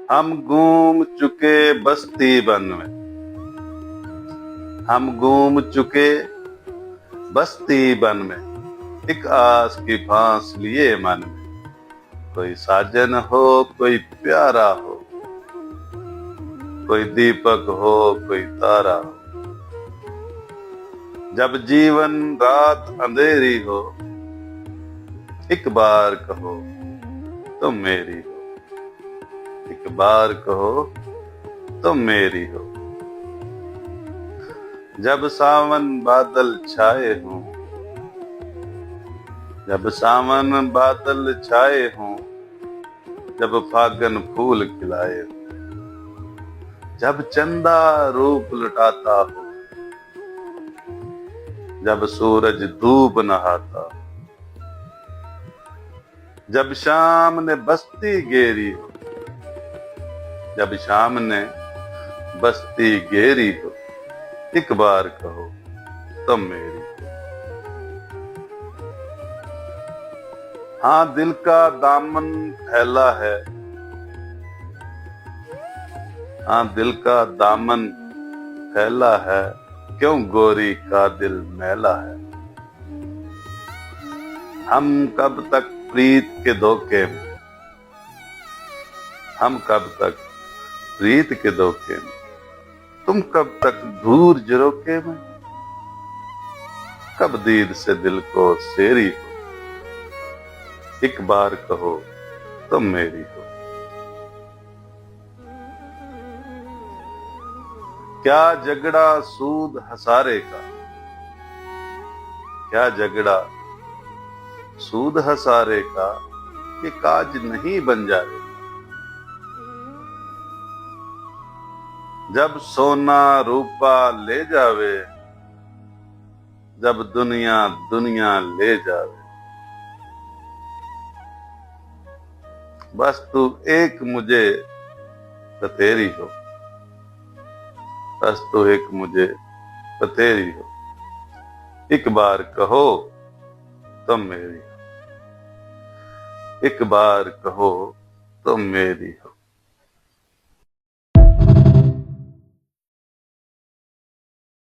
हम घूम चुके बस्ती बन में, हम घूम चुके बस्ती बन में, एक आस की फांस लिए मन में। कोई साजन हो, कोई प्यारा हो, कोई दीपक हो, कोई तारा हो। जब जीवन रात अंधेरी हो, एक बार कहो तुम मेरी हो, एक बार कहो तुम मेरी हो। जब सावन बादल छाए हों, जब सावन बादल छाए हों, जब फागन फूल खिलाए हों, जब चंदा रूप लुटाता हो, जब सूरज धूप नहाता हो, जब शाम ने बस्ती घेरी हो, जब शाम ने बस्ती घेरी हो, एक बार कहो तुम मेरी हो। हाँ, दिल का दामन फैला है, हाँ दिल का दामन फैला है, क्यों गोरी का दिल मैला है। हम कब तक प्रीत के धोखे में, हम कब तक प्रीत के धोखे में, तुम कब तक दूर झरोखे में। कब दीद से दिल को सेरी हो, एक बार कहो तुम मेरी हो। क्या झगड़ा सूद हसारे का, क्या झगड़ा सूद हसारे का, ये काज नहीं बन जाए। जब सोना रूपा ले जावे, जब दुनिया दुनिया ले जावे, बस तू एक मुझे बतेरी हो, बस तू एक मुझे बतेरी हो। एक बार कहो तुम मेरी हो, एक बार कहो तुम मेरी हो।